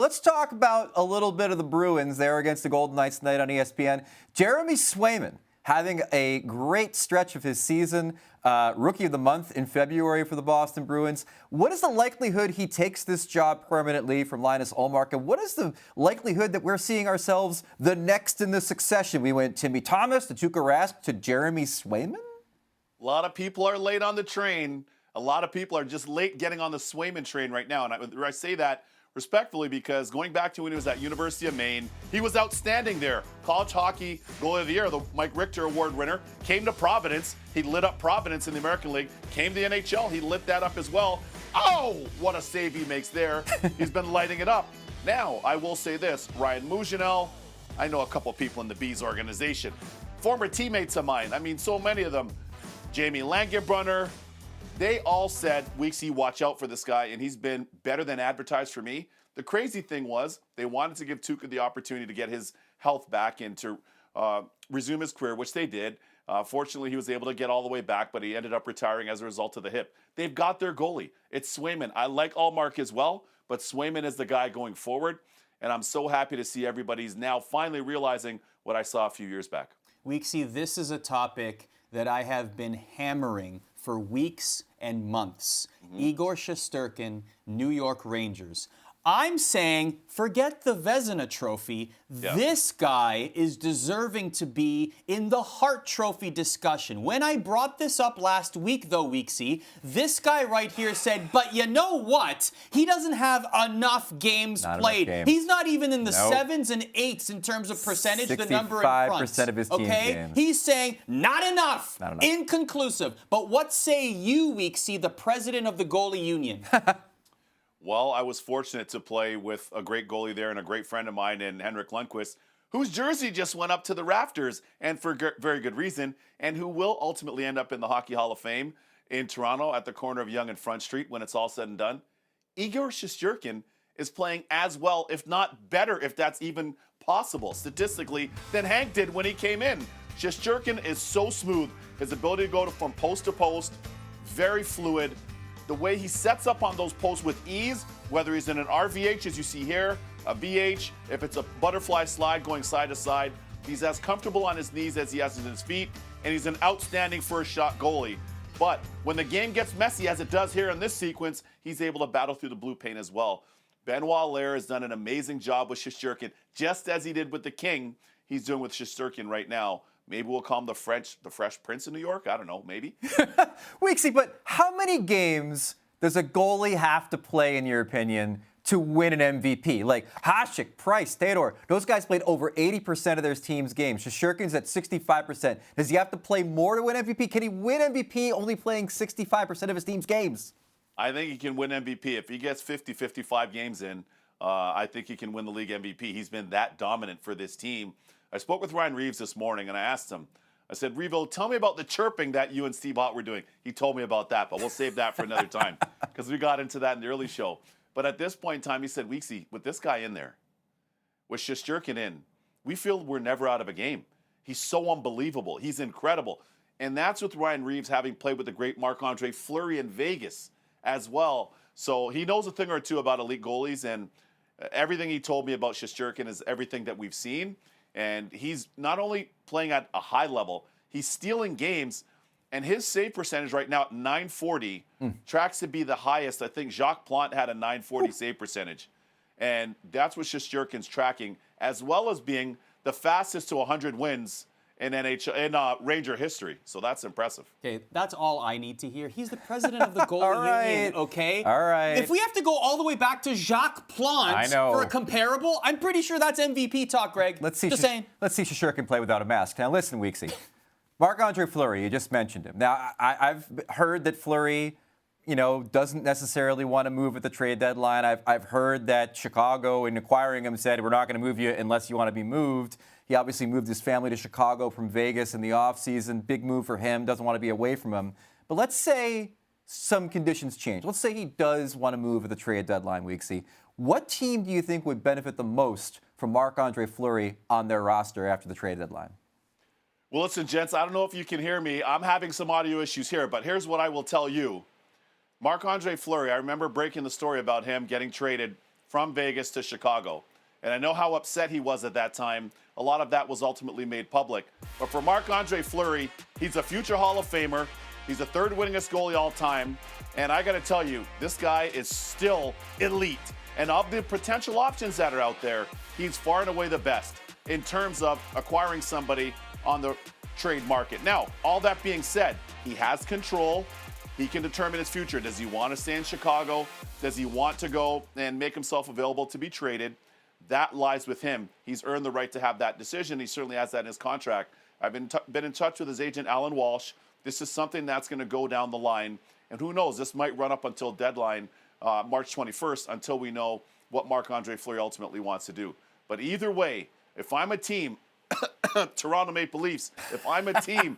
Let's talk about a little bit of the Bruins there against the Golden Knights tonight on ESPN. Jeremy Swayman having a great stretch of his season, Rookie of the Month in February for the Boston Bruins. What is the likelihood he takes this job permanently from Linus Ullmark? And what is the likelihood that we're seeing ourselves the next in the succession? We went Timmy Thomas to Tuukka Rask to Jeremy Swayman? A lot of people are late on the train. A lot of people are just late getting on the Swayman train right now. And I say that respectfully because going back to when he was at University of Maine, he was outstanding there. College hockey goalie of the year, the Mike Richter Award winner, came to Providence. He lit up Providence in the American League. Came to the NHL. He lit that up as well. Oh, what a save he makes there. He's been lighting it up. Now, I will say this. Ryan Mujanel, I know a couple people in the Bees organization. Former teammates of mine. I mean, so many of them. Jamie Langenbrunner. They all said, Weeksy, watch out for this guy, and he's been better than advertised for me. The crazy thing was they wanted to give Tuukka the opportunity to get his health back and to resume his career, which they did. Fortunately, he was able to get all the way back, but he ended up retiring as a result of the hip. They've got their goalie. It's Swayman. I like Ullmark as well, but Swayman is the guy going forward, and I'm so happy to see everybody's now finally realizing what I saw a few years back. Weeksy, this is a topic that I have been hammering for weeks and months. Igor Shesterkin, New York Rangers. I'm saying, forget the Vezina Trophy. Yeah. This guy is deserving to be in the Hart Trophy discussion. When I brought this up last week, though, Weeksy, this guy right here said, but you know what? He doesn't have enough games played. He's not even in the 7s and 8s in terms of percentage, the number in front. 65% of his team's games. He's saying, not enough. Inconclusive. But what say you, Weeksy, the president of the goalie union? Well, I was fortunate to play with a great goalie there and a great friend of mine in Henrik Lundqvist, whose jersey just went up to the rafters, and for very good reason, and who will ultimately end up in the Hockey Hall of Fame in Toronto at the corner of Yonge and Front Street when it's all said and done. Igor Shesterkin is playing as well, if not better, if that's even possible, statistically, than Hank did when he came in. Shesterkin is so smooth. His ability to go from post to post, very fluid. The way he sets up on those posts with ease, whether he's in an RVH, as you see here, a VH, if it's a butterfly slide going side to side, he's as comfortable on his knees as he has in his feet, and he's an outstanding first shot goalie. But when the game gets messy, as it does here in this sequence, he's able to battle through the blue paint as well. Benoit Allaire has done an amazing job with Shesterkin, just as he did with the King. He's doing with Shesterkin right now. Maybe we'll call him the Fresh Prince of New York. I don't know, maybe. Weeksy, but how many games does a goalie have to play, in your opinion, to win an MVP? Like Hasek, Price, Theodore, those guys played over 80% of their team's games. Shesterkin's at 65%. Does he have to play more to win MVP? Can he win MVP only playing 65% of his team's games? I think he can win MVP. If he gets 50, 55 games in, I think he can win the league MVP. He's been that dominant for this team. I spoke with Ryan Reeves this morning, and I asked him, I said, Revo, tell me about the chirping that you and Steve Ott were doing. He told me about that, but we'll save that for another time because we got into that in the early show. But at this point in time, he said, Weeksy, with this guy in there, with Shesterkin in, we feel we're never out of a game. He's so unbelievable. He's incredible. And that's with Ryan Reeves having played with the great Marc-Andre Fleury in Vegas as well. So he knows a thing or two about elite goalies, and everything he told me about Shesterkin is everything that we've seen. And he's not only playing at a high level, he's stealing games. And his save percentage right now at 940 tracks to be the highest. I think Jacques Plante had a 940 save percentage. And that's what Shesterkin's tracking, as well as being the fastest to 100 wins in Ranger history. So that's impressive. Okay, that's all I need to hear. He's the president of the goalie union, okay? All right. If we have to go all the way back to Jacques Plante for a comparable, I'm pretty sure that's MVP talk, Greg. Let's see. Just saying. Let's see Shesterkin play without a mask. Now listen, Weeksy. Marc-Andre Fleury, you just mentioned him. Now I've heard that Fleury, doesn't necessarily want to move at the trade deadline. I've heard that Chicago, in acquiring him, said we're not going to move you unless you want to be moved. He obviously moved his family to Chicago from Vegas in the offseason. Big move for him. Doesn't want to be away from him. But let's say some conditions change. Let's say he does want to move at the trade deadline, Weeksy. What team do you think would benefit the most from Marc-Andre Fleury on their roster after the trade deadline? Well, listen, gents, I don't know if you can hear me. I'm having some audio issues here, but here's what I will tell you. Marc-Andre Fleury, I remember breaking the story about him getting traded from Vegas to Chicago. And I know how upset he was at that time. A lot of that was ultimately made public. But for Marc-Andre Fleury, he's a future Hall of Famer. He's the third winningest goalie all time. And I got to tell you, this guy is still elite. And of the potential options that are out there, he's far and away the best in terms of acquiring somebody on the trade market. Now, all that being said, he has control. He can determine his future. Does he want to stay in Chicago? Does he want to go and make himself available to be traded? That lies with him. He's earned the right to have that decision. He certainly has that in his contract. I've been in touch with his agent, Alan Walsh. This is something that's going to go down the line. And who knows, this might run up until deadline, March 21st, until we know what Marc-Andre Fleury ultimately wants to do. But either way, if I'm a team, Toronto Maple Leafs, if I'm a team,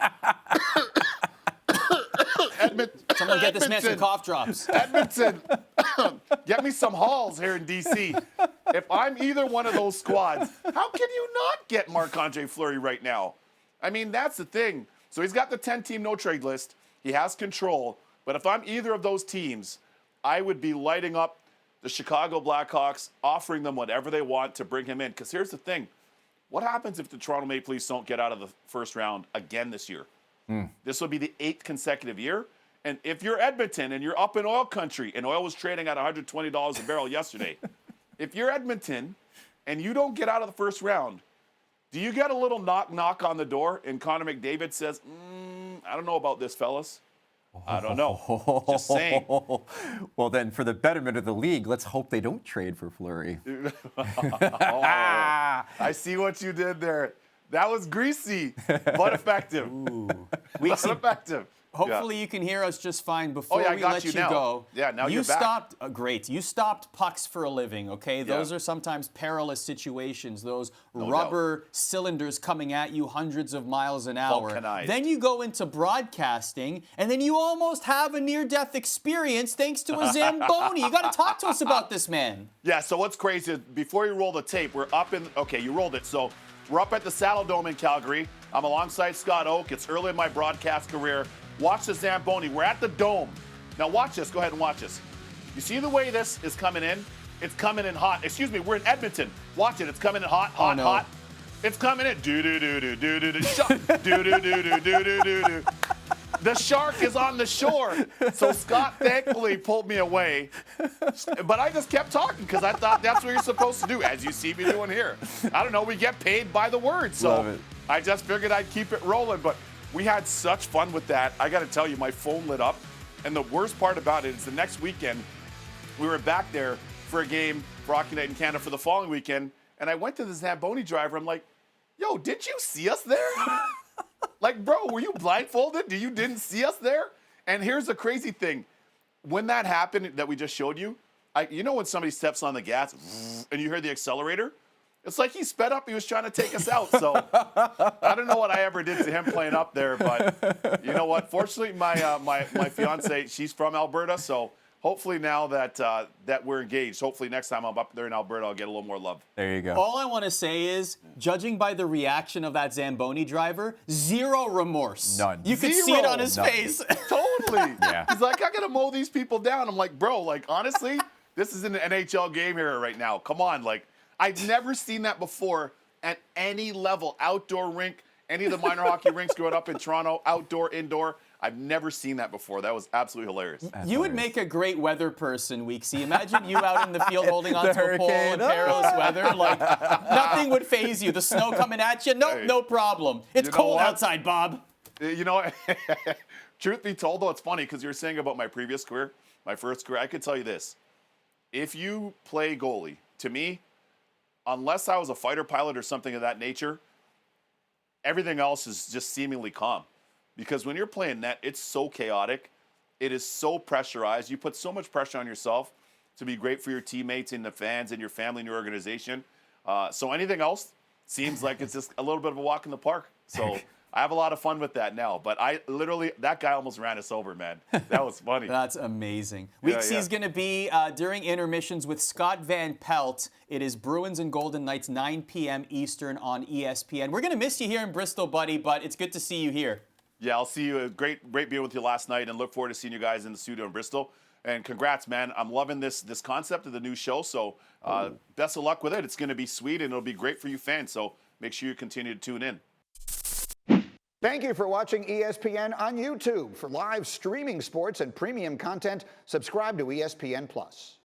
Someone get this man some cough drops. Edmonton, get me some Halls here in D.C. If I'm either one of those squads, how can you not get Marc-Andre Fleury right now? I mean, that's the thing. So he's got the 10-team no-trade list. He has control. But if I'm either of those teams, I would be lighting up the Chicago Blackhawks, offering them whatever they want to bring him in. Because here's the thing. What happens if the Toronto Maple Leafs don't get out of the first round again this year? This will be the 8th consecutive year. And if you're Edmonton and you're up in oil country, and oil was trading at $120 a barrel yesterday, if you're Edmonton and you don't get out of the first round, do you get a little knock on the door and Connor McDavid says, I don't know about this, fellas? I don't know. Just saying. Well, then, for the betterment of the league, let's hope they don't trade for Fleury. I see what you did there. That was greasy, but effective. But effective. Hopefully you can hear us just fine. Before I we got let you you now. go, Yeah, now you you're back. stopped. Great. You stopped pucks for a living. Okay, those are sometimes perilous situations. Those rubber cylinders coming at you hundreds of miles an hour. Vulcanized. Then you go into broadcasting, and then you almost have a near-death experience thanks to a Zamboni. You got to talk to us about this, man. Yeah. So what's crazy is before you roll the tape, we're up in. Okay, you rolled it. So we're up at the Saddle Dome in Calgary. I'm alongside Scott Oak. It's early in my broadcast career. Watch the Zamboni. We're at the Dome. Now watch this. Go ahead and watch this. You see the way this is coming in? It's coming in hot. Excuse me, we're in Edmonton. Watch it. It's coming in hot, hot. It's coming in. Do-do-do-do-do-do-do. Do-do-do-do-do-do-do-do. The shark is on the shore. So Scott thankfully pulled me away. But I just kept talking because I thought that's what you're supposed to do, as you see me doing here. I don't know. We get paid by the word. So Love it. I just figured I'd keep it rolling. But we had such fun with that. I got to tell you, my phone lit up. And the worst part about it is the next weekend, we were back there for a game for Hockey Night in Canada for the following weekend. And I went to the Zamboni driver. I'm like, yo, did you see us there? Like, bro, were you blindfolded? You didn't see us there? And here's the crazy thing. When that happened that we just showed you, you know when somebody steps on the gas and you hear the accelerator? It's like he sped up. He was trying to take us out. So I don't know what I ever did to him playing up there. But you know what? Fortunately, my fiance, she's from Alberta. So hopefully now that that we're engaged, hopefully next time I'm up there in Alberta, I'll get a little more love. There you go. All I want to say is, judging by the reaction of that Zamboni driver, zero remorse. None. You could see it on his None. face. Totally. Yeah. He's like, I got to mow these people down. I'm like, bro, like, honestly, this is an NHL game here right now. Come on. Like, I've never seen that before at any level. Outdoor rink, any of the minor hockey rinks growing up in Toronto, outdoor, indoor. I've never seen that before. That was absolutely hilarious. You would make a great weather person, Weeksy. Imagine you out in the field holding onto a pole in hurricane. perilous weather. Like, nothing would faze you. The snow coming at you, nope, Hey, no problem. It's you know cold what? outside, Bob. You know, truth be told, though, it's funny because you were saying about my previous career, my first career. I could tell you this. If you play goalie, to me, unless I was a fighter pilot or something of that nature, everything else is just seemingly calm. Because when you're playing net, it's so chaotic. It is so pressurized. You put so much pressure on yourself to be great for your teammates and the fans and your family and your organization. So anything else seems like it's just a little bit of a walk in the park. So I have a lot of fun with that now. But I literally, that guy almost ran us over, man. That was funny. That's amazing. Yeah, Weeksy's yeah. going to be during intermissions with Scott Van Pelt. It is Bruins and Golden Knights, 9 p.m. Eastern on ESPN. We're going to miss you here in Bristol, buddy, but it's good to see you here. Yeah, I'll see you. Great being with you last night, and look forward to seeing you guys in the studio in Bristol. And congrats, man. I'm loving this concept of the new show. So best of luck with it. It's going to be sweet, and it'll be great for you fans. So make sure you continue to tune in. Thank you for watching ESPN on YouTube. For live streaming sports and premium content, subscribe to ESPN+.